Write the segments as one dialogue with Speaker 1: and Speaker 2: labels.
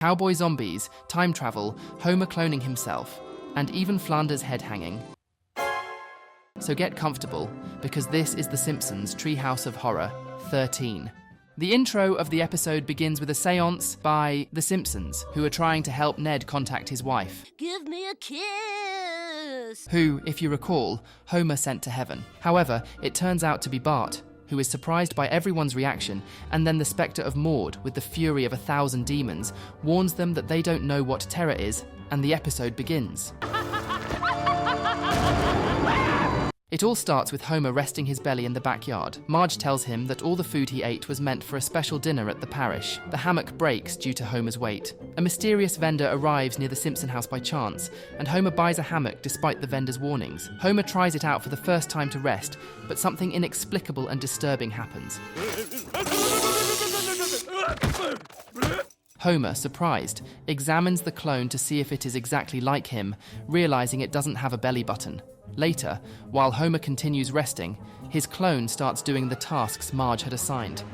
Speaker 1: Cowboy zombies, time travel, Homer cloning himself, and even Flanders' head hanging. So get comfortable, because this is The Simpsons' Treehouse of Horror 13. The intro of the episode begins with a séance by The Simpsons, who are trying to help Ned contact his wife.
Speaker 2: Give me a kiss!
Speaker 1: Who, if you recall, Homer sent to heaven. However, it turns out to be Bart, who is surprised by everyone's reaction, and then the spectre of Maud, with the fury of 1,000 demons, warns them that they don't know what terror is, and the episode begins. It all starts with Homer resting his belly in the backyard. Marge tells him that all the food he ate was meant for a special dinner at the parish. The hammock breaks due to Homer's weight. A mysterious vendor arrives near the Simpson house by chance, and Homer buys a hammock despite the vendor's warnings. Homer tries it out for the first time to rest, but something inexplicable and disturbing happens. Homer, surprised, examines the clone to see if it is exactly like him, realizing it doesn't have a belly button. Later, while Homer continues resting, his clone starts doing the tasks Marge had assigned.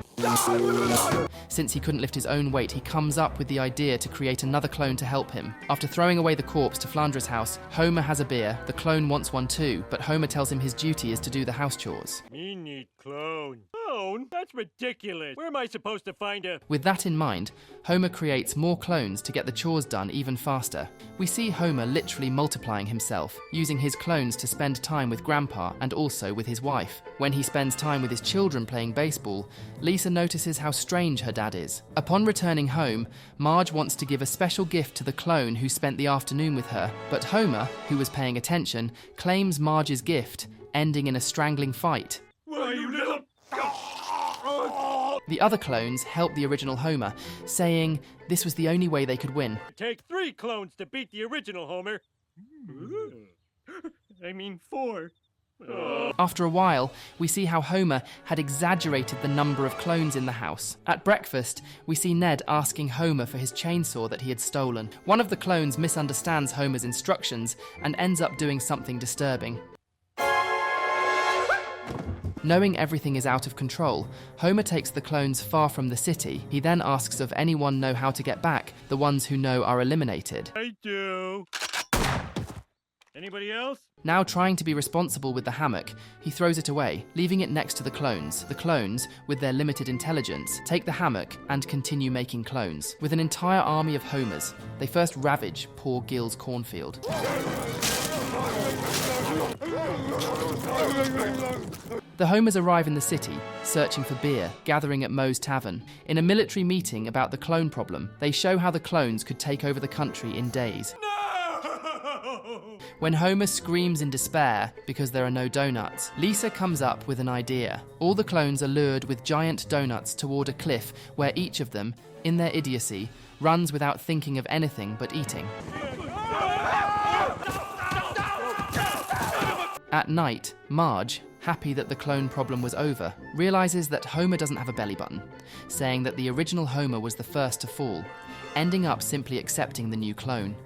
Speaker 1: Since he couldn't lift his own weight, he comes up with the idea to create another clone to help him. After throwing away the corpse to Flanders' house, Homer has a beer. The clone wants one too, but Homer tells him his duty is to do the house chores.
Speaker 3: Me need clone. Clone? That's ridiculous. Where am I supposed to find a...
Speaker 1: With that in mind, Homer creates more clones to get the chores done even faster. We see Homer literally multiplying himself, using his clones to spend time with Grandpa and also with his wife. When he spends time with his children playing baseball, Lisa notices how strange her dad is. Upon returning home, Marge wants to give a special gift to the clone who spent the afternoon with her, but Homer, who was paying attention, claims Marge's gift, ending in a strangling fight.
Speaker 3: Why, you little...
Speaker 1: The other clones help the original Homer, saying this was the only way they could win.
Speaker 3: Take 3 clones to beat the original Homer. I mean 4.
Speaker 1: After a while, we see how Homer had exaggerated the number of clones in the house. At breakfast, we see Ned asking Homer for his chainsaw that he had stolen. One of the clones misunderstands Homer's instructions and ends up doing something disturbing. Knowing everything is out of control, Homer takes the clones far from the city. He then asks if anyone know how to get back. The ones who know are eliminated.
Speaker 3: I do. Anybody else?
Speaker 1: Now trying to be responsible with the hammock, he throws it away, leaving it next to the clones. The clones, with their limited intelligence, take the hammock and continue making clones. With an entire army of Homers, they first ravage poor Gil's cornfield. The Homers arrive in the city, searching for beer, gathering at Moe's Tavern. In a military meeting about the clone problem, they show how the clones could take over the country in days. When Homer screams in despair because there are no donuts, Lisa comes up with an idea. All the clones are lured with giant donuts toward a cliff where each of them, in their idiocy, runs without thinking of anything but eating. At night, Marge, happy that the clone problem was over, realizes that Homer doesn't have a belly button, saying that the original Homer was the first to fall, ending up simply accepting the new clone.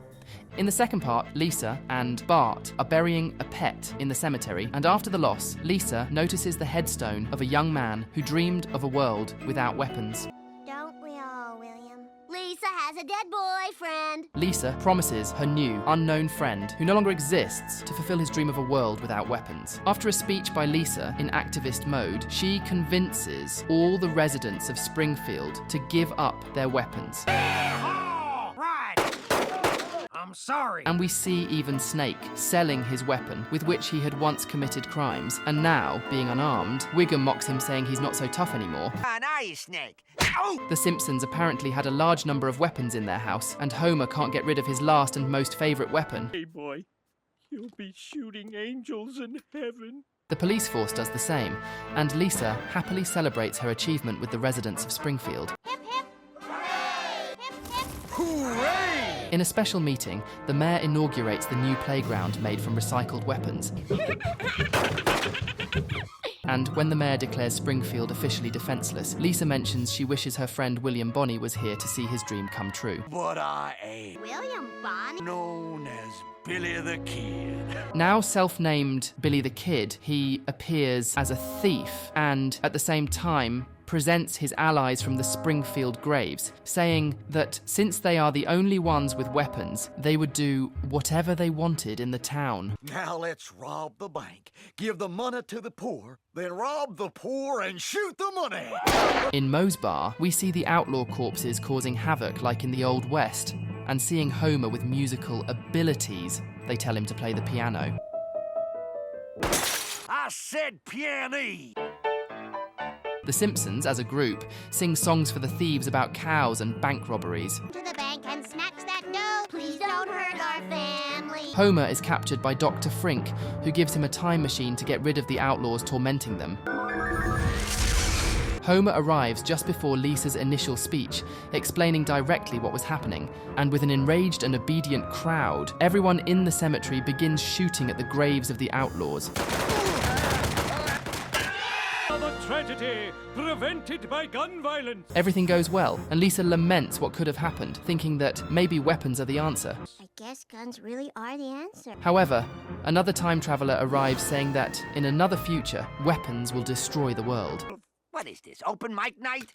Speaker 1: In the second part, Lisa and Bart are burying a pet in the cemetery, and after the loss, Lisa notices the headstone of a young man who dreamed of a world without weapons.
Speaker 2: Don't we all, William? Lisa has a dead boyfriend.
Speaker 1: Lisa promises her new, unknown friend, who no longer exists, to fulfill his dream of a world without weapons. After a speech by Lisa in activist mode, she convinces all the residents of Springfield to give up their weapons.
Speaker 3: I'm sorry.
Speaker 1: And we see even Snake selling his weapon, with which he had once committed crimes, and now, being unarmed, Wiggum mocks him saying he's not so tough anymore.
Speaker 4: Now you Snake. Oh!
Speaker 1: The Simpsons apparently had a large number of weapons in their house, and Homer can't get rid of his last and most favourite weapon.
Speaker 3: Hey boy, you'll be shooting angels in heaven.
Speaker 1: The police force does the same, and Lisa happily celebrates her achievement with the residents of Springfield.
Speaker 2: Hip, hip. Hooray! Hip, hip.
Speaker 4: Hooray!
Speaker 1: In a special meeting, the mayor inaugurates the new playground made from recycled weapons. And when the mayor declares Springfield officially defenseless, Lisa mentions she wishes her friend William Bonney was here to see his dream come true.
Speaker 4: But I ain't.
Speaker 2: William Bonney?
Speaker 4: Known as Billy the Kid.
Speaker 1: Now self-named Billy the Kid, he appears as a thief and, at the same time, presents his allies from the Springfield graves, saying that since they are the only ones with weapons, they would do whatever they wanted in the town.
Speaker 4: Now let's rob the bank, give the money to the poor, then rob the poor and shoot the money.
Speaker 1: In Moe's bar, we see the outlaw corpses causing havoc like in the Old West, and seeing Homer with musical abilities. They tell him to play the piano.
Speaker 4: I said piano.
Speaker 1: The Simpsons, as a group, sing songs for the thieves about cows and bank robberies.
Speaker 2: To the bank and snatch that dough. Please don't hurt our family.
Speaker 1: Homer is captured by Dr. Frink, who gives him a time machine to get rid of the outlaws tormenting them. Homer arrives just before Lisa's initial speech, explaining directly what was happening, and with an enraged and obedient crowd, everyone in the cemetery begins shooting at the graves of the outlaws.
Speaker 3: The tragedy prevented by gun violence.
Speaker 1: Everything goes well, and Lisa laments what could have happened, thinking that maybe weapons are the answer.
Speaker 2: I guess guns really are the answer.
Speaker 1: However, another time traveler arrives saying that, in another future, weapons will destroy the world.
Speaker 4: What is this, open mic night?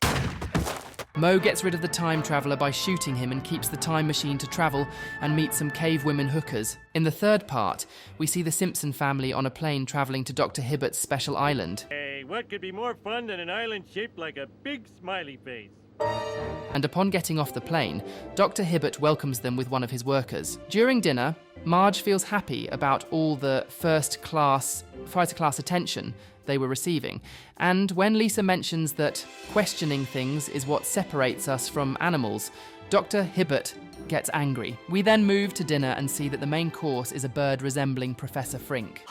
Speaker 1: Moe gets rid of the time traveler by shooting him and keeps the time machine to travel and meet some cave women hookers. In the third part, we see the Simpson family on a plane traveling to Dr. Hibbert's special island.
Speaker 3: Hey, what could be more fun than an island shaped like a big smiley face?
Speaker 1: And upon getting off the plane, Dr. Hibbert welcomes them with one of his workers. During dinner, Marge feels happy about all the fighter class attention they were receiving. And when Lisa mentions that questioning things is what separates us from animals, Dr. Hibbert gets angry. We then move to dinner and see that the main course is a bird resembling Professor Frink.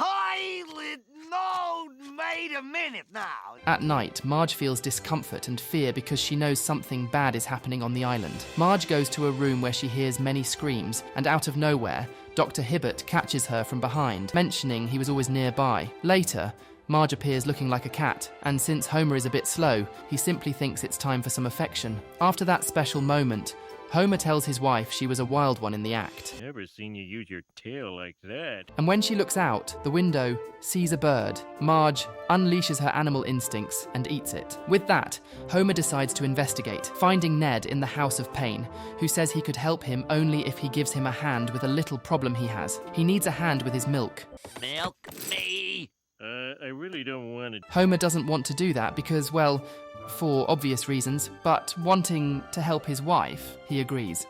Speaker 4: Wait a minute now.
Speaker 1: At night, Marge feels discomfort and fear because she knows something bad is happening on the island. Marge goes to a room where she hears many screams, and out of nowhere, Dr. Hibbert catches her from behind, mentioning he was always nearby. Later, Marge appears looking like a cat, and since Homer is a bit slow, he simply thinks it's time for some affection. After that special moment, Homer tells his wife she was a wild one in the act.
Speaker 3: Never seen you use your tail like that.
Speaker 1: And when she looks out the window, sees a bird, Marge unleashes her animal instincts and eats it. With that, Homer decides to investigate, finding Ned in the House of Pain, who says he could help him only if he gives him a hand with a little problem he has. He needs a hand with his milk.
Speaker 4: Milk me.
Speaker 3: I really don't want to.
Speaker 1: Homer doesn't want to do that because, well, for obvious reasons, but wanting to help his wife, he agrees.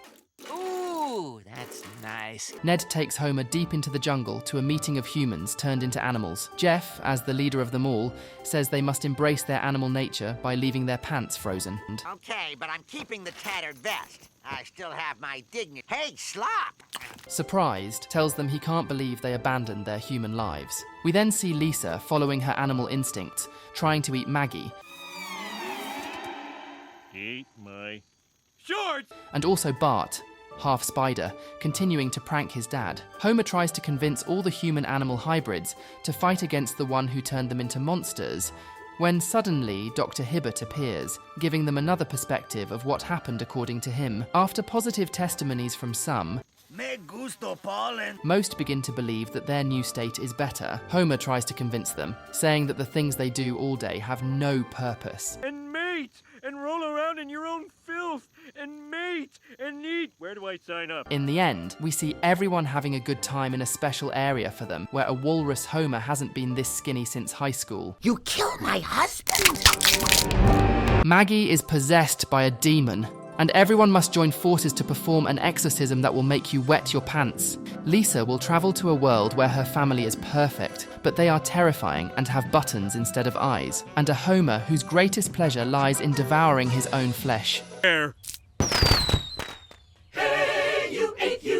Speaker 4: Ooh, that's nice.
Speaker 1: Ned takes Homer deep into the jungle to a meeting of humans turned into animals. Jeff, as the leader of them all, says they must embrace their animal nature by leaving their pants frozen.
Speaker 4: Okay, but I'm keeping the tattered vest. I still have my dignity. Hey, Slop!
Speaker 1: Surprised, tells them he can't believe they abandoned their human lives. We then see Lisa following her animal instincts, trying to eat Maggie.
Speaker 3: Eat my shorts!
Speaker 1: And also Bart, half spider, continuing to prank his dad. Homer tries to convince all the human-animal hybrids to fight against the one who turned them into monsters, when suddenly Dr. Hibbert appears, giving them another perspective of what happened according to him. After positive testimonies from some,
Speaker 4: Me gusto pollen.
Speaker 1: most begin to believe that their new state is better. Homer tries to convince them, saying that the things they do all day have no purpose.
Speaker 3: And mate! And roll around in your own filth! And mate! And eat! Where do I sign up?
Speaker 1: In the end, we see everyone having a good time in a special area for them, where a walrus Homer hasn't been this skinny since high school.
Speaker 4: You killed my husband?
Speaker 1: Maggie is possessed by a demon, and everyone must join forces to perform an exorcism that will make you wet your pants. Lisa will travel to a world where her family is perfect, but they are terrifying and have buttons instead of eyes, and a Homer whose greatest pleasure lies in devouring his own flesh.
Speaker 3: There.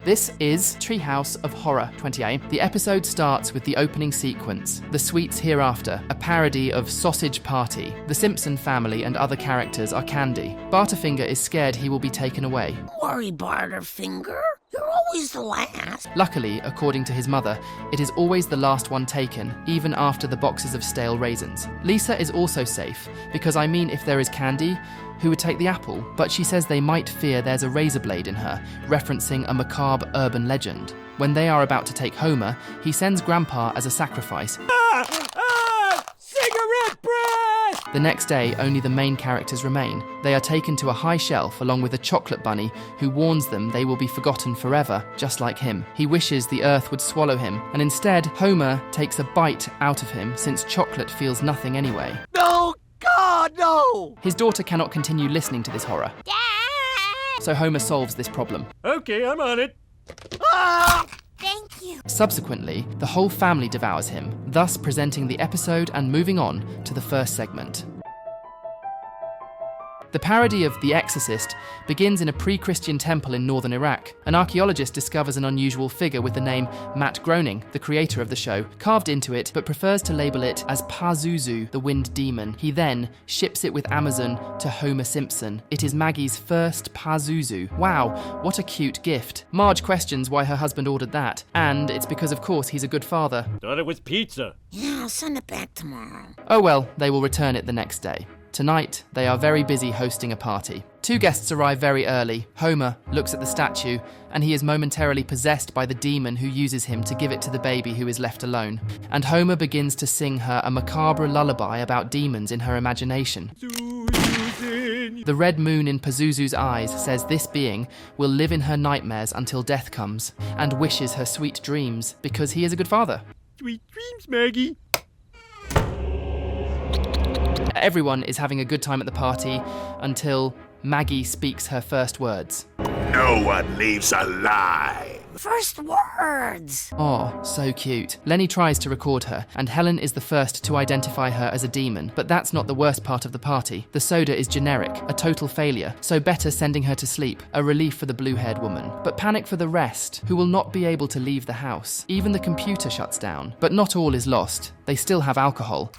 Speaker 1: This is Treehouse of Horror 28. The episode starts with the opening sequence, The Sweets Hereafter, a parody of Sausage Party. The Simpson family and other characters are candy. Barterfinger is scared he will be taken away.
Speaker 5: Worry, Barterfinger. You're always the last.
Speaker 1: Luckily, according to his mother, it is always the last one taken, even after the boxes of stale raisins. Lisa is also safe, because I mean if there is candy, who would take the apple? But she says they might fear there's a razor blade in her, referencing a macabre urban legend. When they are about to take Homer, he sends Grandpa as a sacrifice.
Speaker 3: Cigarette breath!
Speaker 1: The next day, only the main characters remain. They are taken to a high shelf along with a chocolate bunny who warns them they will be forgotten forever, just like him. He wishes the earth would swallow him, and instead, Homer takes a bite out of him since chocolate feels nothing anyway.
Speaker 4: No, God, no!
Speaker 1: His daughter cannot continue listening to this horror.
Speaker 2: Dad!
Speaker 1: So Homer solves this problem.
Speaker 3: Okay, I'm on it.
Speaker 4: Ah!
Speaker 2: Thank you.
Speaker 1: Subsequently, the whole family devours him, thus presenting the episode and moving on to the first segment. The parody of The Exorcist begins in a pre-Christian temple in northern Iraq. An archaeologist discovers an unusual figure with the name Matt Groening, the creator of the show, carved into it, but prefers to label it as Pazuzu, the wind demon. He then ships it with Amazon to Homer Simpson. It is Maggie's first Pazuzu. Wow, what a cute gift. Marge questions why her husband ordered that, and it's because of course he's a good father.
Speaker 3: Thought it was pizza.
Speaker 5: Yeah, I'll send it back tomorrow.
Speaker 1: Oh well, they will return it the next day. Tonight, they are very busy hosting a party. Two guests arrive very early. Homer looks at the statue, and he is momentarily possessed by the demon who uses him to give it to the baby who is left alone. And Homer begins to sing her a macabre lullaby about demons in her imagination. The red moon in Pazuzu's eyes says this being will live in her nightmares until death comes, and wishes her sweet dreams because he is a good father.
Speaker 3: Sweet dreams, Maggie.
Speaker 1: Everyone is having a good time at the party until Maggie speaks her first words.
Speaker 6: No one leaves alive.
Speaker 5: First words.
Speaker 1: Oh, so cute. Lenny tries to record her, and Helen is the first to identify her as a demon. But that's not the worst part of the party. The soda is generic, a total failure, so better sending her to sleep, a relief for the blue-haired woman. But panic for the rest, who will not be able to leave the house. Even the computer shuts down. But not all is lost. They still have alcohol,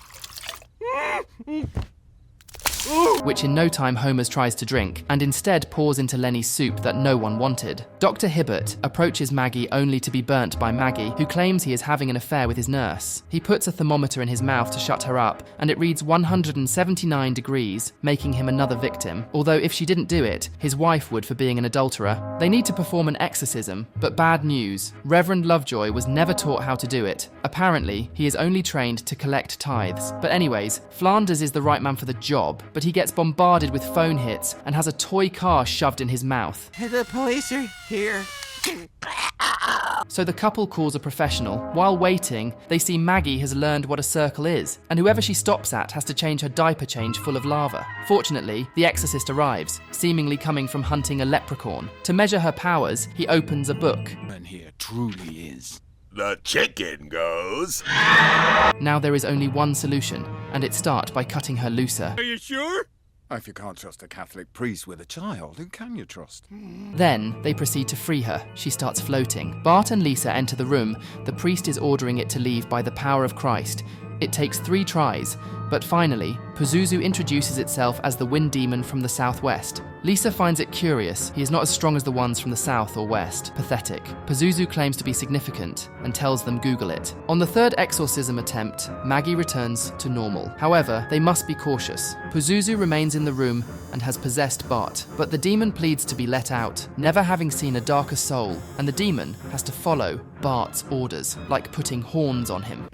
Speaker 1: which in no time Homer's tries to drink, and instead pours into Lenny's soup that no one wanted. Dr. Hibbert approaches Maggie only to be burnt by Maggie, who claims he is having an affair with his nurse. He puts a thermometer in his mouth to shut her up, and it reads 179 degrees, making him another victim, although if she didn't do it, his wife would for being an adulterer. They need to perform an exorcism, but bad news. Reverend Lovejoy was never taught how to do it. Apparently, he is only trained to collect tithes. But anyways, Flanders is the right man for the job, but he gets bombarded with phone hits and has a toy car shoved in his mouth.
Speaker 4: The police are here.
Speaker 1: So the couple calls a professional. While waiting, they see Maggie has learned what a circle is, and whoever she stops at has to change her diaper change full of lava. Fortunately, the exorcist arrives, seemingly coming from hunting a leprechaun. To measure her powers, he opens a book.
Speaker 6: And here truly is. The chicken goes.
Speaker 1: Now there is only one solution, and it starts by cutting her looser.
Speaker 3: Are you sure?
Speaker 7: If you can't trust a Catholic priest with a child, who can you trust?
Speaker 1: Then they proceed to free her. She starts floating. Bart and Lisa enter the room. The priest is ordering it to leave by the power of Christ. It takes 3 tries, but finally, Pazuzu introduces itself as the wind demon from the southwest. Lisa finds it curious. He is not as strong as the ones from the south or west. Pathetic. Pazuzu claims to be significant and tells them Google it. On the 3rd exorcism attempt, Maggie returns to normal. However, they must be cautious. Pazuzu remains in the room and has possessed Bart, but the demon pleads to be let out, never having seen a darker soul, and the demon has to follow Bart's orders, like putting horns on him.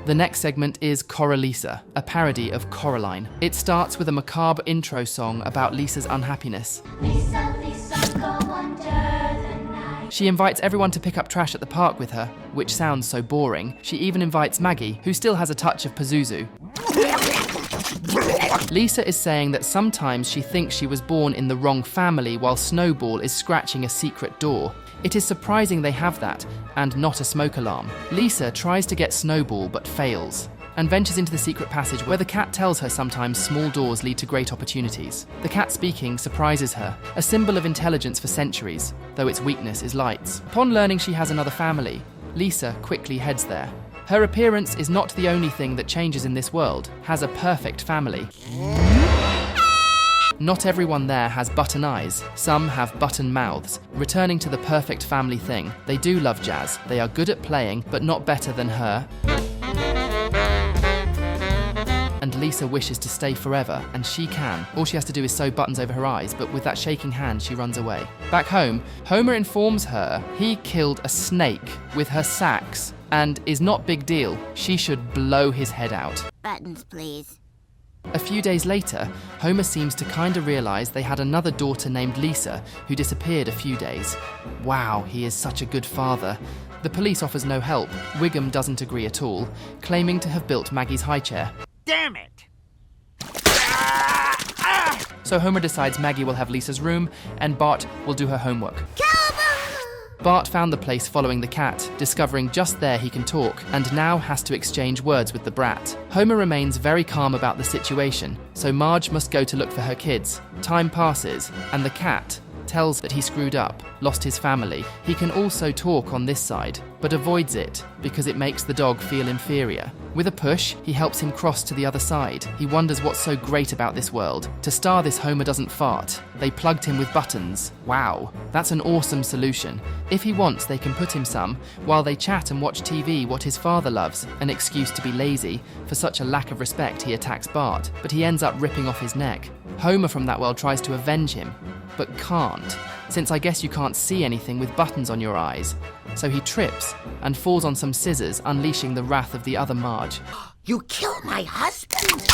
Speaker 1: The next segment is Coralisa, a parody of Coraline. It starts with a macabre intro song about Lisa's unhappiness.
Speaker 8: Lisa, Lisa, go under the night.
Speaker 1: She invites everyone to pick up trash at the park with her, which sounds so boring. She even invites Maggie, who still has a touch of Pazuzu. Lisa is saying that sometimes she thinks she was born in the wrong family while Snowball is scratching a secret door. It is surprising they have that, and not a smoke alarm. Lisa tries to get Snowball but fails, and ventures into the secret passage where the cat tells her sometimes small doors lead to great opportunities. The cat speaking surprises her, a symbol of intelligence for centuries, though its weakness is lights. Upon learning she has another family, Lisa quickly heads there. Her appearance is not the only thing that changes in this world, has a perfect family. Not everyone there has button eyes, some have button mouths, returning to the perfect family thing. They do love jazz, they are good at playing, but not better than her. And Lisa wishes to stay forever, and she can. All she has to do is sew buttons over her eyes, but with that shaking hand, she runs away. Back home, Homer informs her he killed a snake with her sax, and is not big deal. She should blow his head out.
Speaker 2: Buttons, please.
Speaker 1: A few days later, Homer seems to kinda realize they had another daughter named Lisa who disappeared a few days. Wow, he is such a good father. The police offers no help. Wiggum doesn't agree at all, claiming to have built Maggie's high chair.
Speaker 3: Damn it!
Speaker 1: So Homer decides Maggie will have Lisa's room and Bart will do her homework.
Speaker 2: Cowabunga!
Speaker 1: Bart found the place following the cat, discovering just there he can talk, and now has to exchange words with the brat. Homer remains very calm about the situation, so Marge must go to look for her kids. Time passes, and the cat tells that he screwed up, lost his family. He can also talk on this side, but avoids it because it makes the dog feel inferior. With a push, he helps him cross to the other side. He wonders what's so great about this world. To star this Homer doesn't fart. They plugged him with buttons. Wow, that's an awesome solution. If he wants, they can put him some, while they chat and watch TV, what his father loves, an excuse to be lazy. For such a lack of respect, he attacks Bart, but he ends up ripping off his neck. Homer from that world tries to avenge him, but can't, since I guess you can't see anything with buttons on your eyes. So he trips and falls on some scissors, unleashing the wrath of the other Marge.
Speaker 5: You killed my husband?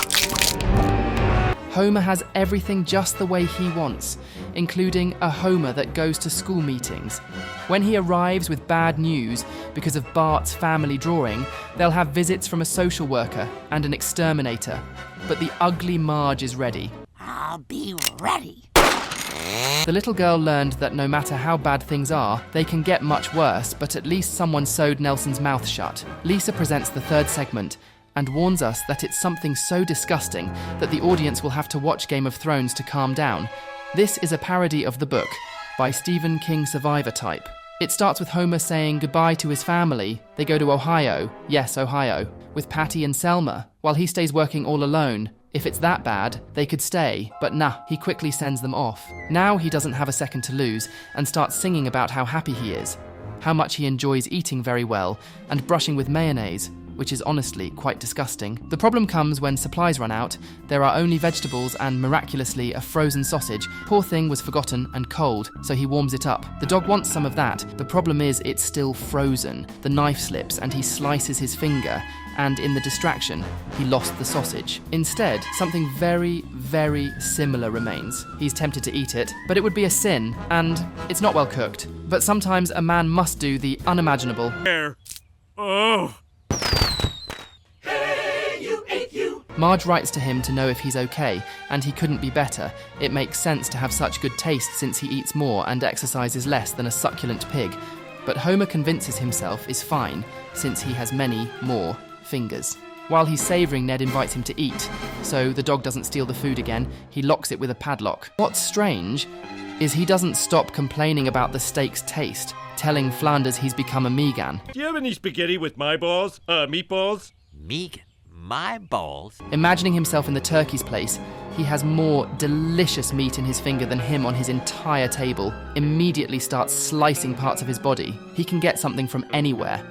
Speaker 1: Homer has everything just the way he wants, including a Homer that goes to school meetings. When he arrives with bad news because of Bart's family drawing, they'll have visits from a social worker and an exterminator. But the ugly Marge is ready.
Speaker 5: I'll be ready.
Speaker 1: The little girl learned that no matter how bad things are, they can get much worse, but at least someone sewed Nelson's mouth shut. Lisa presents the third segment and warns us that it's something so disgusting that the audience will have to watch Game of Thrones to calm down. This is a parody of the book by Stephen King survivor type. It starts with Homer saying goodbye to his family. They go to Ohio, yes, Ohio, with Patty and Selma, while he stays working all alone. If it's that bad, they could stay, but nah, he quickly sends them off. Now he doesn't have a second to lose and starts singing about how happy he is, how much he enjoys eating very well and brushing with mayonnaise, which is honestly quite disgusting. The problem comes when supplies run out, there are only vegetables and miraculously a frozen sausage. Poor thing was forgotten and cold, so he warms it up. The dog wants some of that. The problem is it's still frozen. The knife slips and he slices his finger, and in the distraction, he lost the sausage. Instead, something very, very similar remains. He's tempted to eat it, but it would be a sin, and it's not well cooked. But sometimes a man must do the unimaginable.
Speaker 3: There. Oh.
Speaker 1: Marge writes to him to know if he's okay, and he couldn't be better. It makes sense to have such good taste since he eats more and exercises less than a succulent pig. But Homer convinces himself is fine, since he has many more fingers. While he's savouring, Ned invites him to eat, so the dog doesn't steal the food again. He locks it with a padlock. What's strange is he doesn't stop complaining about the steak's taste, telling Flanders he's become a Megan.
Speaker 3: Do you have any spaghetti with my balls? Meatballs?
Speaker 9: Megan, my balls?
Speaker 1: Imagining himself in the turkey's place, he has more delicious meat in his finger than him on his entire table. Immediately starts slicing parts of his body. He can get something from anywhere.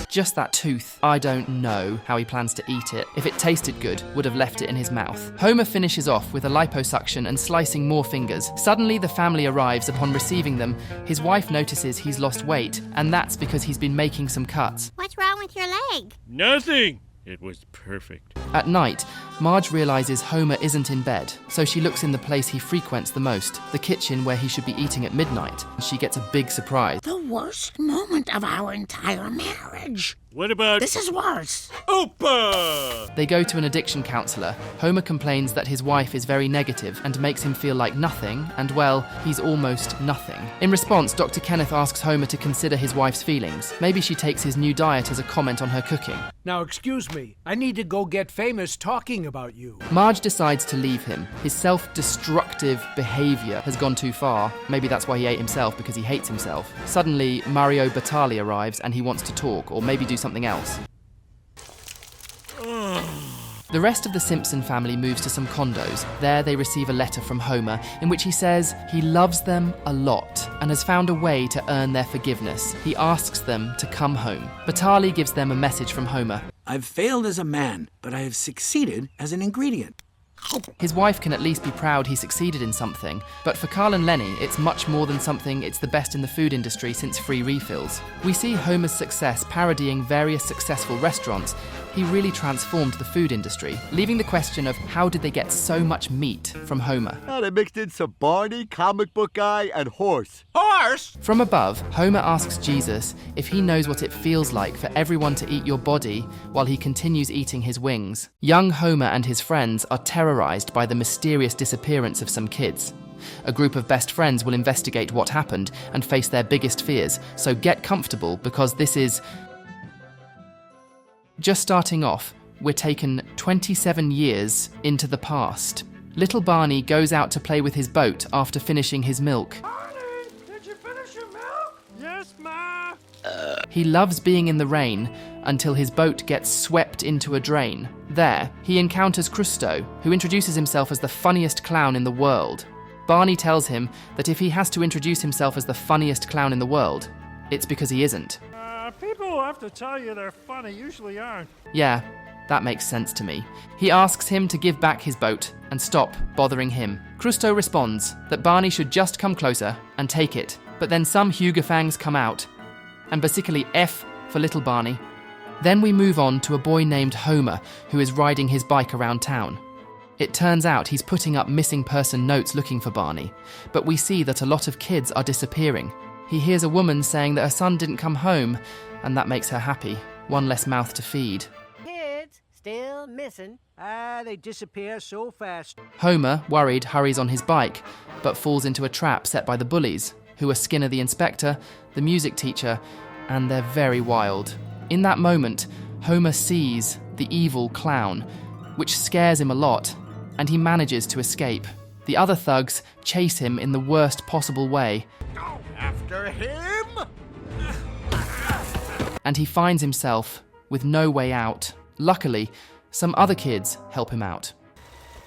Speaker 1: Just that tooth. I don't know how he plans to eat it. If it tasted good, would have left it in his mouth. Homer finishes off with a liposuction and slicing more fingers. Suddenly, the family arrives. Upon receiving them, his wife notices he's lost weight, and that's because he's been making some cuts.
Speaker 2: What's wrong with your leg?
Speaker 3: Nothing. It was perfect.
Speaker 1: At night, Marge realizes Homer isn't in bed, so she looks in the place he frequents the most, the kitchen where he should be eating at midnight. She gets a big surprise.
Speaker 5: The worst moment of our entire marriage.
Speaker 3: What about...
Speaker 5: This is worse.
Speaker 3: Opa!
Speaker 1: They go to an addiction counselor. Homer complains that his wife is very negative and makes him feel like nothing, and well, he's almost nothing. In response, Dr. Kenneth asks Homer to consider his wife's feelings. Maybe she takes his new diet as a comment on her cooking.
Speaker 10: Now, excuse me, I need to go get famous talking about you.
Speaker 1: Marge decides to leave him. His self-destructive behavior has gone too far. Maybe that's why he ate himself, because he hates himself. Suddenly, Mario Batali arrives and he wants to talk, or maybe do something else. The rest of the Simpson family moves to some condos. There they receive a letter from Homer in which he says he loves them a lot and has found a way to earn their forgiveness. He asks them to come home. Batali gives them a message from Homer.
Speaker 10: I've failed as a man, but I have succeeded as an ingredient.
Speaker 1: His wife can at least be proud he succeeded in something, but for Carl and Lenny, it's much more than something it's the best in the food industry since free refills. We see Homer's success parodying various successful restaurants. He really transformed the food industry, leaving the question of how did they get so much meat from Homer.
Speaker 4: They mixed in some Barney, comic book guy, and horse.
Speaker 9: Horse?
Speaker 1: From above, Homer asks Jesus if he knows what it feels like for everyone to eat your body while he continues eating his wings. Young Homer and his friends are terrorized by the mysterious disappearance of some kids. A group of best friends will investigate what happened and face their biggest fears, so get comfortable because this is... Just starting off, we're taken 27 years into the past. Little Barney goes out to play with his boat after finishing his milk.
Speaker 3: Barney, did you finish your milk? Yes, Ma.
Speaker 1: He loves being in the rain until his boat gets swept into a drain. There, he encounters Crusto, who introduces himself as the funniest clown in the world. Barney tells him that if he has to introduce himself as the funniest clown in the world, it's because he isn't.
Speaker 3: People who have to tell you they're funny usually aren't.
Speaker 1: Yeah, that makes sense to me. He asks him to give back his boat and stop bothering him. Crusto responds that Barney should just come closer and take it, but then some Hugofangs come out, and basically F for little Barney. Then we move on to a boy named Homer who is riding his bike around town. It turns out he's putting up missing person notes looking for Barney, but we see that a lot of kids are disappearing. He hears a woman saying that her son didn't come home, and that makes her happy. One less mouth to feed.
Speaker 10: Kids still missing. They disappear so fast.
Speaker 1: Homer, worried, hurries on his bike, but falls into a trap set by the bullies, who are Skinner the inspector, the music teacher, and they're very wild. In that moment, Homer sees the evil clown, which scares him a lot, and he manages to escape. The other thugs chase him in the worst possible way.
Speaker 4: After him!
Speaker 1: And he finds himself with no way out. Luckily, some other kids help him out.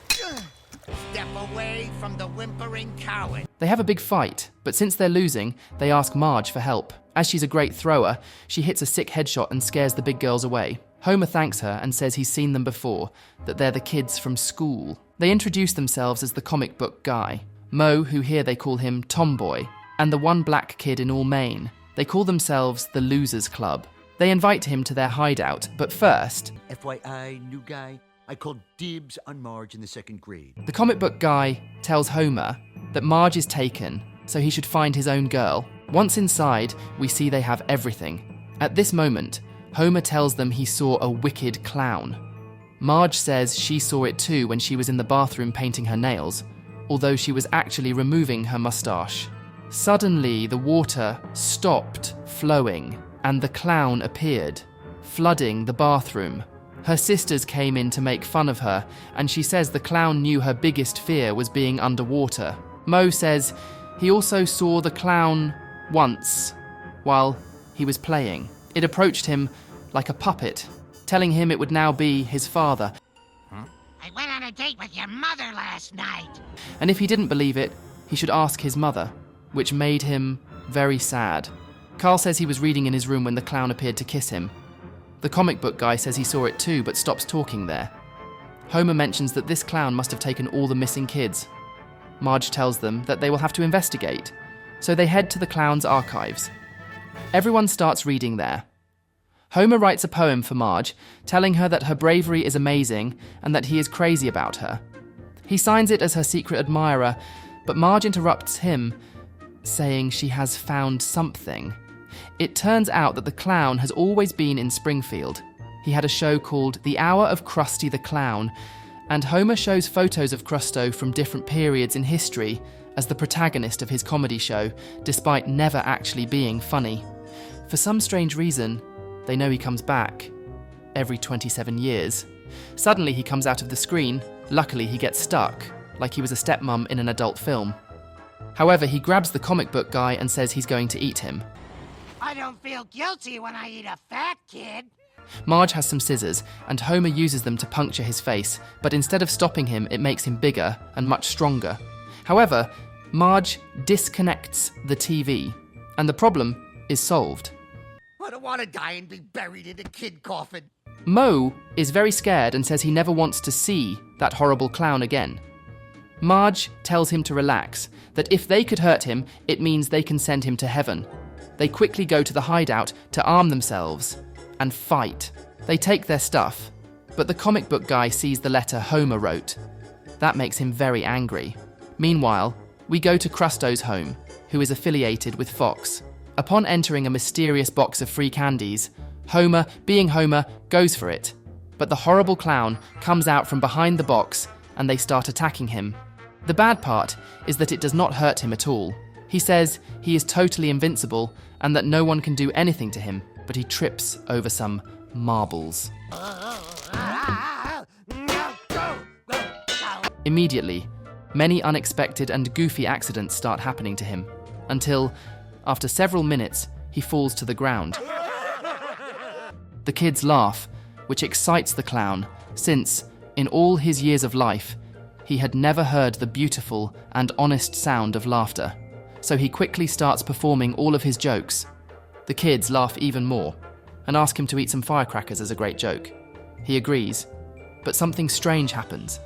Speaker 5: Step away from the whimpering coward.
Speaker 1: They have a big fight, but since they're losing, they ask Marge for help. As she's a great thrower, she hits a sick headshot and scares the big girls away. Homer thanks her and says he's seen them before, that they're the kids from school. They introduce themselves as the comic book guy. Moe, who here they call him Tomboy, and the one black kid in all Maine. They call themselves the Losers Club. They invite him to their hideout, but first...
Speaker 4: FYI, new guy, I called dibs on Marge in the 2nd grade.
Speaker 1: The comic book guy tells Homer that Marge is taken, so he should find his own girl. Once inside, we see they have everything. At this moment, Homer tells them he saw a wicked clown. Marge says she saw it too when she was in the bathroom painting her nails, although she was actually removing her mustache. Suddenly, the water stopped flowing, and the clown appeared, flooding the bathroom. Her sisters came in to make fun of her, and she says the clown knew her biggest fear was being underwater. Moe says he also saw the clown once, while he was playing. It approached him like a puppet, telling him it would now be his father.
Speaker 5: I went on a date with your mother last night.
Speaker 1: And if he didn't believe it, he should ask his mother, which made him very sad. Carl says he was reading in his room when the clown appeared to kiss him. The comic book guy says he saw it too, but stops talking there. Homer mentions that this clown must have taken all the missing kids. Marge tells them that they will have to investigate, so they head to the clown's archives. Everyone starts reading there. Homer writes a poem for Marge, telling her that her bravery is amazing and that he is crazy about her. He signs it as her secret admirer, but Marge interrupts him, saying she has found something. It turns out that the clown has always been in Springfield. He had a show called The Hour of Krusty the Clown, and Homer shows photos of Crusto from different periods in history as the protagonist of his comedy show, despite never actually being funny. For some strange reason, they know he comes back every 27 years. Suddenly he comes out of the screen. Luckily he gets stuck, like he was a stepmom in an adult film. However, he grabs the comic book guy and says he's going to eat him.
Speaker 5: I don't feel guilty when I eat a fat kid.
Speaker 1: Marge has some scissors, and Homer uses them to puncture his face, but instead of stopping him, it makes him bigger and much stronger. However, Marge disconnects the TV, and the problem is solved.
Speaker 5: I don't want to die and be buried in a kid coffin.
Speaker 1: Moe is very scared and says he never wants to see that horrible clown again. Marge tells him to relax, that if they could hurt him, it means they can send him to heaven. They quickly go to the hideout to arm themselves and fight. They take their stuff, but the comic book guy sees the letter Homer wrote. That makes him very angry. Meanwhile, we go to Crusto's home, who is affiliated with Fox. Upon entering a mysterious box of free candies, Homer, being Homer, goes for it. But the horrible clown comes out from behind the box and they start attacking him. The bad part is that it does not hurt him at all. He says he is totally invincible and that no one can do anything to him, but he trips over some marbles. Immediately, many unexpected and goofy accidents start happening to him, until, after several minutes, he falls to the ground. The kids laugh, which excites the clown, since, in all his years of life, he had never heard the beautiful and honest sound of laughter, so he quickly starts performing all of his jokes. The kids laugh even more, and ask him to eat some firecrackers as a great joke. He agrees, but something strange happens.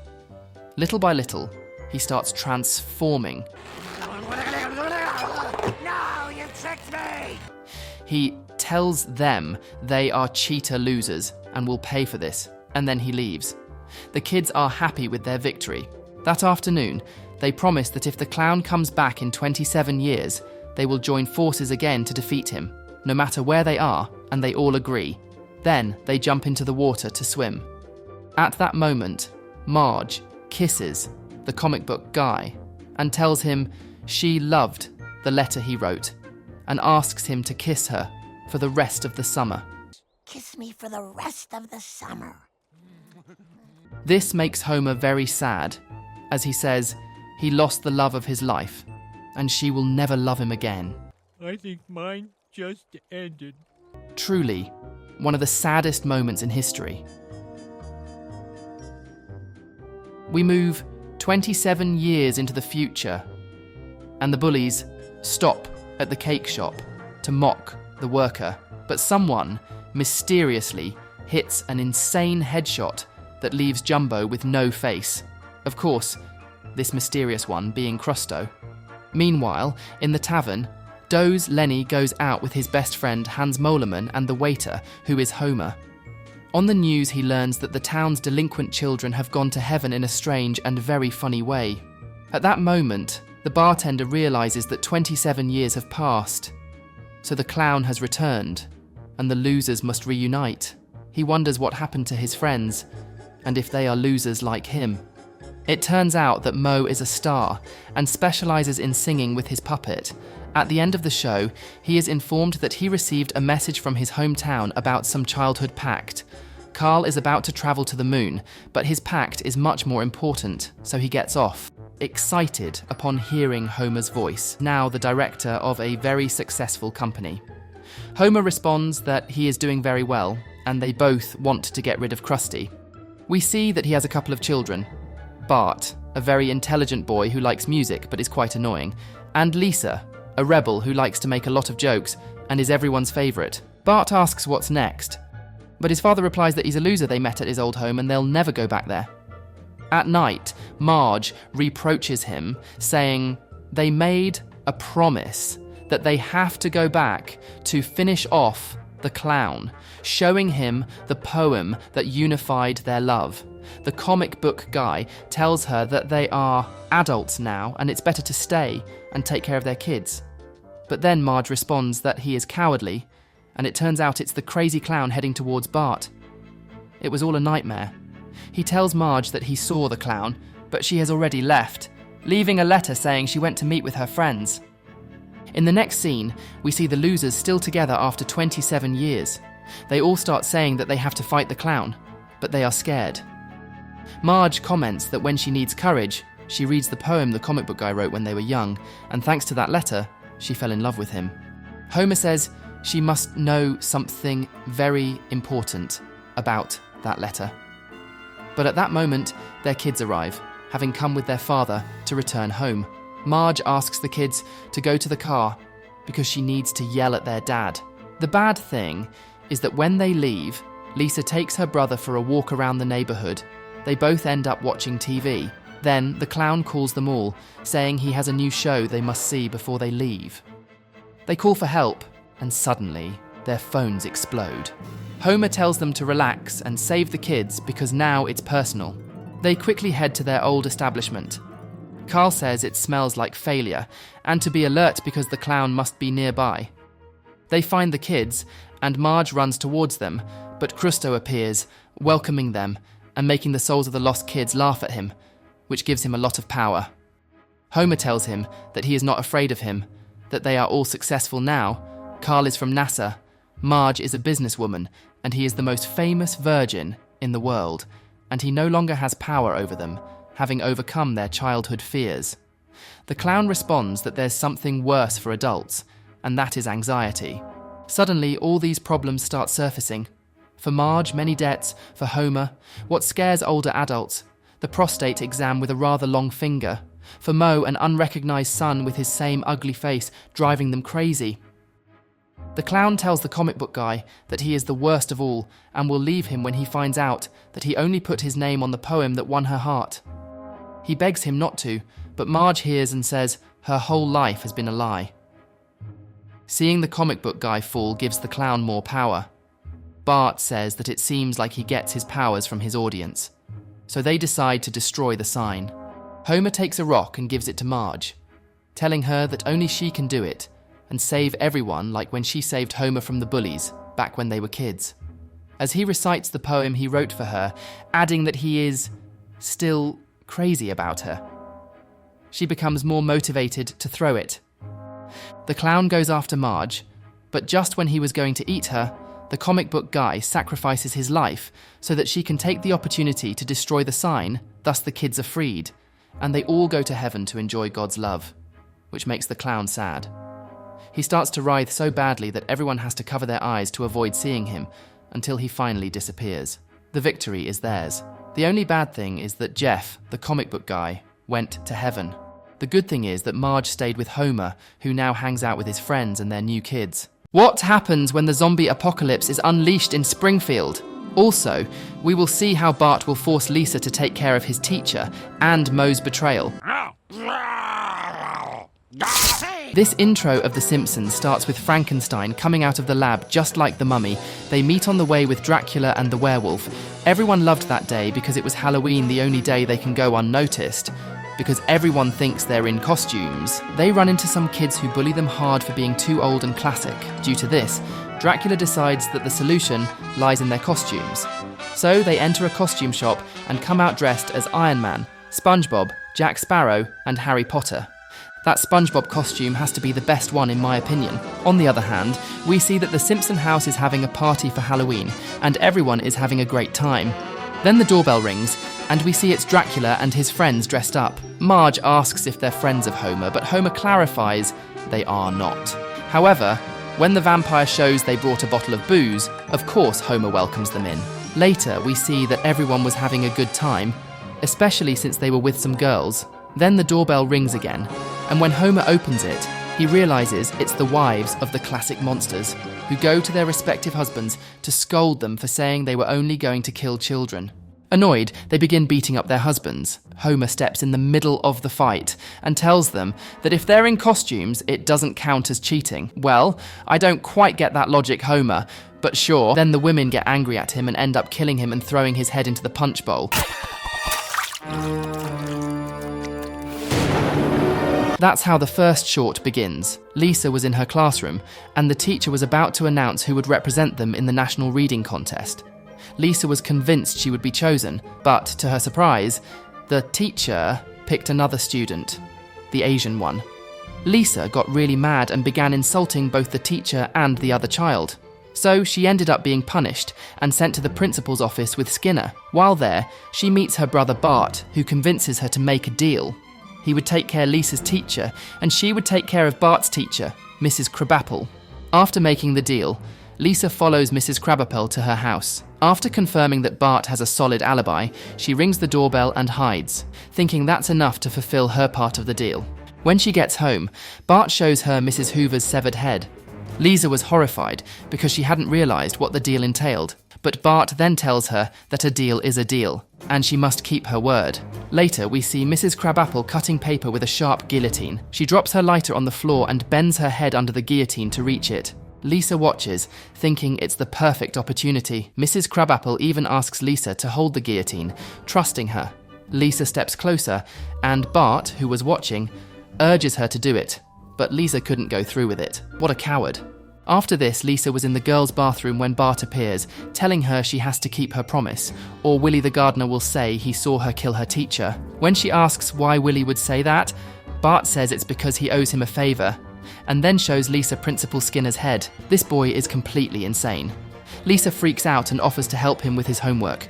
Speaker 1: Little by little, he starts transforming.
Speaker 5: No, you tricked me!
Speaker 1: He tells them they are cheater losers and will pay for this, and then he leaves. The kids are happy with their victory. That afternoon, they promise that if the clown comes back in 27 years, they will join forces again to defeat him, no matter where they are, and they all agree. Then they jump into the water to swim. At that moment, Marge kisses the comic book guy and tells him she loved the letter he wrote and asks him to kiss her for the rest of the summer.
Speaker 5: Kiss me for the rest of the summer.
Speaker 1: This makes Homer very sad, as he says he lost the love of his life and she will never love him again.
Speaker 3: I think mine just ended.
Speaker 1: Truly, one of the saddest moments in history. We move 27 years into the future, and the bullies stop at the cake shop to mock the worker, but someone mysteriously hits an insane headshot that leaves Jumbo with no face. Of course, this mysterious one being Crusto. Meanwhile, in the tavern, Doe's Lenny goes out with his best friend Hans Moleman and the waiter, who is Homer. On the news, he learns that the town's delinquent children have gone to heaven in a strange and very funny way. At that moment, the bartender realizes that 27 years have passed. So the clown has returned, and the losers must reunite. He wonders what happened to his friends, and if they are losers like him. It turns out that Moe is a star, and specializes in singing with his puppet. At the end of the show, he is informed that he received a message from his hometown about some childhood pact. Carl is about to travel to the moon, but his pact is much more important, so he gets off, excited upon hearing Homer's voice, now the director of a very successful company. Homer responds that he is doing very well, and they both want to get rid of Krusty. We see that he has a couple of children. Bart, a very intelligent boy who likes music but is quite annoying, and Lisa, a rebel who likes to make a lot of jokes and is everyone's favourite. Bart asks what's next, but his father replies that he's a loser they met at his old home and they'll never go back there. At night, Marge reproaches him, saying they made a promise that they have to go back to finish off the clown, showing him the poem that unified their love. The comic book guy tells her that they are adults now and it's better to stay and take care of their kids. But then Marge responds that he is cowardly, and it turns out it's the crazy clown heading towards Bart. It was all a nightmare. He tells Marge that he saw the clown, but she has already left, leaving a letter saying she went to meet with her friends. In the next scene, we see the losers still together after 27 years. They all start saying that they have to fight the clown, but they are scared. Marge comments that when she needs courage, she reads the poem the comic book guy wrote when they were young, and thanks to that letter, she fell in love with him. Homer says she must know something very important about that letter. But at that moment, their kids arrive, having come with their father to return home. Marge asks the kids to go to the car because she needs to yell at their dad. The bad thing is that when they leave, Lisa takes her brother for a walk around the neighborhood. They both end up watching TV. Then the clown calls them all, saying he has a new show they must see before they leave. They call for help, and suddenly their phones explode. Homer tells them to relax and save the kids because now it's personal. They quickly head to their old establishment. Carl says it smells like failure, and to be alert because the clown must be nearby. They find the kids, and Marge runs towards them, but Crusto appears, welcoming them and making the souls of the lost kids laugh at him, which gives him a lot of power. Homer tells him that he is not afraid of him, that they are all successful now. Carl is from NASA, Marge is a businesswoman, and he is the most famous virgin in the world, and he no longer has power over them, having overcome their childhood fears. The clown responds that there's something worse for adults, and that is anxiety. Suddenly, all these problems start surfacing. For Marge, many debts. For Homer, what scares older adults, the prostate exam with a rather long finger. For Moe, an unrecognised son with his same ugly face, driving them crazy. The clown tells the comic book guy that he is the worst of all and will leave him when he finds out that he only put his name on the poem that won her heart. He begs him not to, but Marge hears and says her whole life has been a lie. Seeing the comic book guy fall gives the clown more power. Bart says that it seems like he gets his powers from his audience, so they decide to destroy the sign. Homer takes a rock and gives it to Marge, telling her that only she can do it and save everyone like when she saved Homer from the bullies back when they were kids. As he recites the poem he wrote for her, adding that he is still crazy about her, she becomes more motivated to throw it. The clown goes after Marge, but just when he was going to eat her, the comic book guy sacrifices his life so that she can take the opportunity to destroy the sign, thus the kids are freed, and they all go to heaven to enjoy God's love, which makes the clown sad. He starts to writhe so badly that everyone has to cover their eyes to avoid seeing him until he finally disappears. The victory is theirs. The only bad thing is that Jeff, the comic book guy, went to heaven. The good thing is that Marge stayed with Homer, who now hangs out with his friends and their new kids. What happens when the zombie apocalypse is unleashed in Springfield? Also, we will see how Bart will force Lisa to take care of his teacher and Moe's betrayal. This intro of The Simpsons starts with Frankenstein coming out of the lab just like the mummy. They meet on the way with Dracula and the werewolf. Everyone loved that day because it was Halloween, the only day they can go unnoticed, because everyone thinks they're in costumes. They run into some kids who bully them hard for being too old and classic. Due to this, Dracula decides that the solution lies in their costumes. So they enter a costume shop and come out dressed as Iron Man, SpongeBob, Jack Sparrow, and Harry Potter. That SpongeBob costume has to be the best one in my opinion. On the other hand, we see that the Simpson house is having a party for Halloween, and everyone is having a great time. Then the doorbell rings, and we see it's Dracula and his friends dressed up. Marge asks if they're friends of Homer, but Homer clarifies they are not. However, when the vampire shows they brought a bottle of booze, of course Homer welcomes them in. Later, we see that everyone was having a good time, especially since they were with some girls. Then the doorbell rings again, and when Homer opens it, he realizes it's the wives of the classic monsters, who go to their respective husbands to scold them for saying they were only going to kill children. Annoyed, they begin beating up their husbands. Homer steps in the middle of the fight and tells them that if they're in costumes, it doesn't count as cheating. Well, I don't quite get that logic, Homer, but sure. Then the women get angry at him and end up killing him and throwing his head into the punch bowl. That's how the first short begins. Lisa was in her classroom, and the teacher was about to announce who would represent them in the national reading contest. Lisa was convinced she would be chosen, but to her surprise, the teacher picked another student, the Asian one. Lisa got really mad and began insulting both the teacher and the other child. So she ended up being punished and sent to the principal's office with Skinner. While there, she meets her brother Bart, who convinces her to make a deal. He would take care of Lisa's teacher, and she would take care of Bart's teacher, Mrs. Crabapple. After making the deal, Lisa follows Mrs. Crabapple to her house. After confirming that Bart has a solid alibi, she rings the doorbell and hides, thinking that's enough to fulfill her part of the deal. When she gets home, Bart shows her Mrs. Hoover's severed head. Lisa was horrified because she hadn't realized what the deal entailed. but Bart then tells her that a deal is a deal, and she must keep her word. Later, we see Mrs. Crabapple cutting paper with a sharp guillotine. She drops her lighter on the floor and bends her head under the guillotine to reach it. Lisa watches, thinking it's the perfect opportunity. Mrs. Crabapple even asks Lisa to hold the guillotine, trusting her. Lisa steps closer, and Bart, who was watching, urges her to do it, but Lisa couldn't go through with it. What a coward. After this, Lisa was in the girls' bathroom when Bart appears, telling her she has to keep her promise, or Willie the gardener will say he saw her kill her teacher. When she asks why Willie would say that, Bart says it's because he owes him a favour, and then shows Lisa Principal Skinner's head. This boy is completely insane. Lisa freaks out and offers to help him with his homework,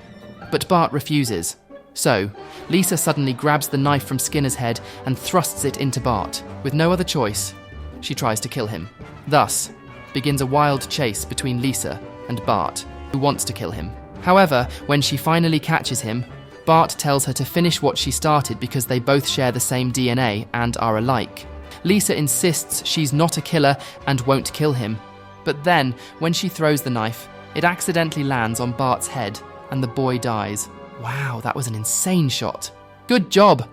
Speaker 1: but Bart refuses. So, Lisa suddenly grabs the knife from Skinner's head and thrusts it into Bart. With no other choice, she tries to kill him. Thus, begins a wild chase between Lisa and Bart, who wants to kill him. However, when she finally catches him, Bart tells her to finish what she started because they both share the same DNA and are alike. Lisa insists she's not a killer and won't kill him. But then, when she throws the knife, it accidentally lands on Bart's head and the boy dies. Wow, that was an insane shot. Good job!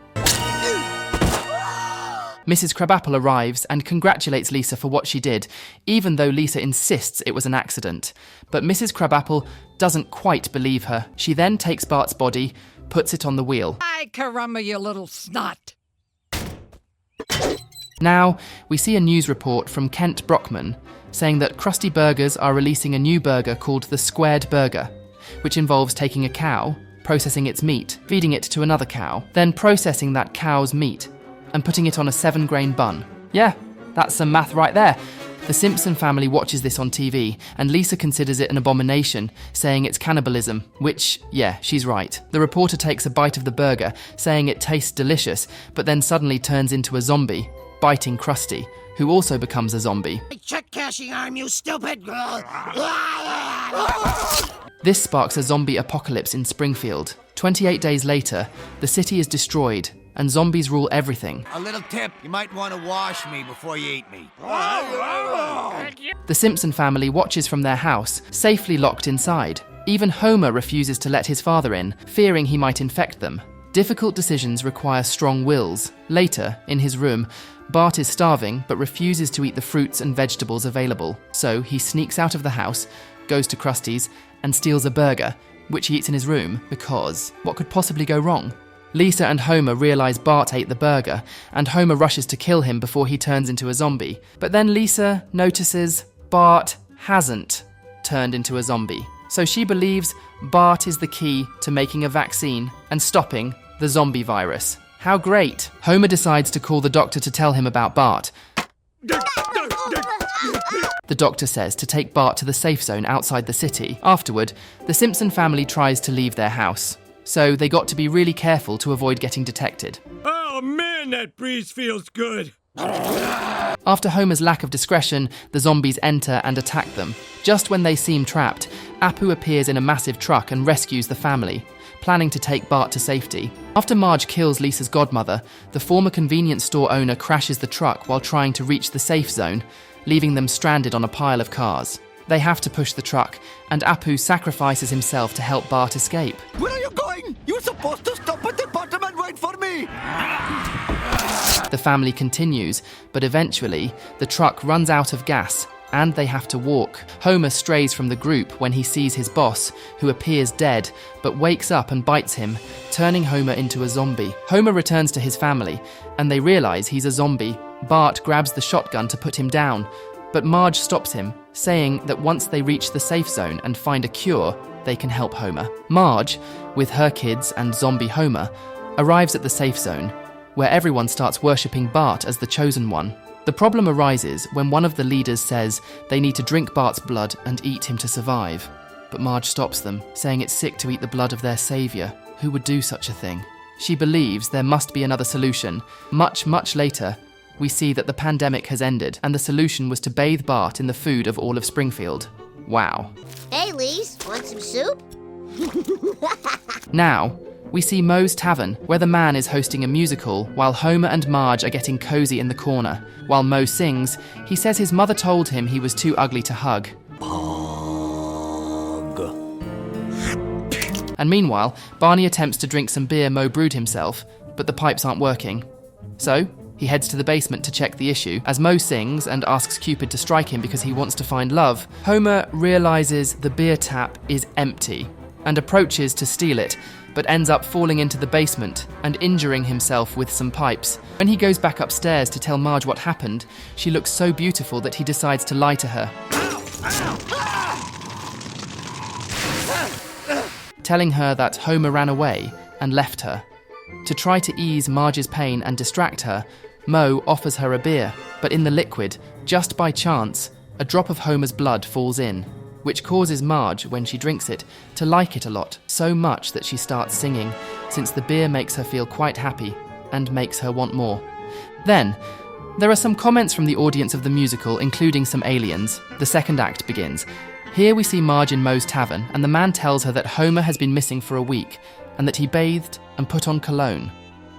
Speaker 1: Mrs. Crabapple arrives and congratulates Lisa for what she did, even though Lisa insists it was an accident. But Mrs. Crabapple doesn't quite believe her. She then takes Bart's body, puts it on the wheel.
Speaker 5: Ay, caramba, you little snot.
Speaker 1: Now, we see a news report from Kent Brockman saying that Krusty Burgers are releasing a new burger called the Squared Burger, which involves taking a cow, processing its meat, feeding it to another cow, then processing that cow's meat and putting it on a 7-grain bun. Yeah, that's some math right there. The Simpson family watches this on TV, and Lisa considers it an abomination, saying it's cannibalism, which, yeah, she's right. The reporter takes a bite of the burger, saying it tastes delicious, but then suddenly turns into a zombie, biting Krusty, who also becomes a zombie.
Speaker 5: Check cashing arm, you stupid girl.
Speaker 1: This sparks a zombie apocalypse in Springfield. 28 days later, the city is destroyed, and zombies rule everything.
Speaker 4: A little tip, you might want to wash me before you eat me.
Speaker 1: The Simpson family watches from their house, safely locked inside. Even Homer refuses to let his father in, fearing he might infect them. Difficult decisions require strong wills. Later, in his room, Bart is starving but refuses to eat the fruits and vegetables available. So he sneaks out of the house, goes to Krusty's, and steals a burger, which he eats in his room because what could possibly go wrong? Lisa and Homer realize Bart ate the burger, and Homer rushes to kill him before he turns into a zombie. But then Lisa notices Bart hasn't turned into a zombie. So she believes Bart is the key to making a vaccine and stopping the zombie virus. How great! Homer decides to call the doctor to tell him about Bart. The doctor says to take Bart to the safe zone outside the city. Afterward, the Simpson family tries to leave their house. So they got to be really careful to avoid getting detected.
Speaker 3: Oh man, that breeze feels good.
Speaker 1: After Homer's lack of discretion, the zombies enter and attack them. Just when they seem trapped, Apu appears in a massive truck and rescues the family, planning to take Bart to safety. After Marge kills Lisa's godmother, the former convenience store owner crashes the truck while trying to reach the safe zone, leaving them stranded on a pile of cars. They have to push the truck, and Apu sacrifices himself to help Bart escape.
Speaker 4: Where are you going? You're supposed to stop at the bottom and wait for me.
Speaker 1: The family continues, but eventually, the truck runs out of gas, and they have to walk. Homer strays from the group when he sees his boss, who appears dead, but wakes up and bites him, turning Homer into a zombie. Homer returns to his family, and they realize he's a zombie. Bart grabs the shotgun to put him down, but Marge stops him, saying that once they reach the safe zone and find a cure, they can help Homer. Marge, with her kids and zombie Homer, arrives at the safe zone, where everyone starts worshipping Bart as the chosen one. The problem arises when one of the leaders says they need to drink Bart's blood and eat him to survive. But Marge stops them, saying it's sick to eat the blood of their saviour. Who would do such a thing? She believes there must be another solution. Much, much later, we see that the pandemic has ended, and the solution was to bathe Bart in the food of all of Springfield. Wow.
Speaker 2: Hey, Lise, want some soup?
Speaker 1: Now, we see Moe's Tavern, where the man is hosting a musical, while Homer and Marge are getting cozy in the corner. While Moe sings, he says his mother told him he was too ugly to hug.
Speaker 4: Pog.
Speaker 1: And meanwhile, Barney attempts to drink some beer Moe brewed himself, but the pipes aren't working. So, he heads to the basement to check the issue. As Moe sings and asks Cupid to strike him because he wants to find love, Homer realizes the beer tap is empty and approaches to steal it, but ends up falling into the basement and injuring himself with some pipes. When he goes back upstairs to tell Marge what happened, she looks so beautiful that he decides to lie to her, telling her that Homer ran away and left her. To try to ease Marge's pain and distract her, Moe offers her a beer, but in the liquid, just by chance, a drop of Homer's blood falls in, which causes Marge, when she drinks it, to like it a lot, so much that she starts singing, since the beer makes her feel quite happy and makes her want more. Then, there are some comments from the audience of the musical, including some aliens. The second act begins. Here we see Marge in Moe's tavern, and the man tells her that Homer has been missing for a week, and that he bathed and put on cologne.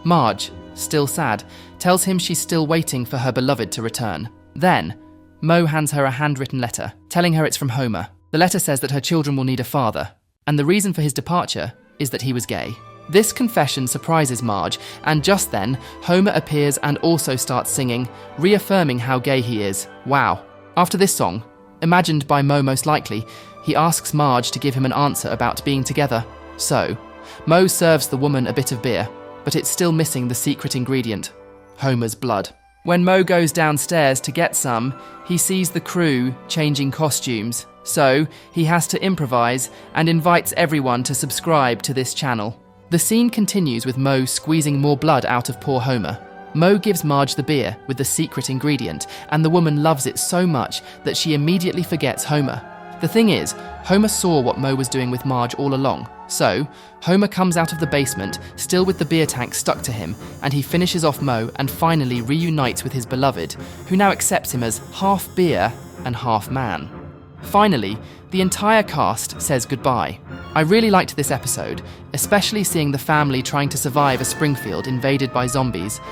Speaker 1: Marge, still sad, tells him she's still waiting for her beloved to return. Then, Moe hands her a handwritten letter, telling her it's from Homer. The letter says that her children will need a father, and the reason for his departure is that he was gay. This confession surprises Marge, and just then, Homer appears and also starts singing, reaffirming how gay he is. Wow. After this song, imagined by Moe most likely, he asks Marge to give him an answer about being together. So, Moe serves the woman a bit of beer, but it's still missing the secret ingredient, Homer's blood. When Moe goes downstairs to get some, he sees the crew changing costumes, so he has to improvise and invites everyone to subscribe to this channel. The scene continues with Moe squeezing more blood out of poor Homer. Moe gives Marge the beer with the secret ingredient, and the woman loves it so much that she immediately forgets Homer. The thing is, Homer saw what Moe was doing with Marge all along, so Homer comes out of the basement, still with the beer tank stuck to him, and he finishes off Moe and finally reunites with his beloved, who now accepts him as half beer and half man. Finally, the entire cast says goodbye. I really liked this episode, especially seeing the family trying to survive a Springfield invaded by zombies,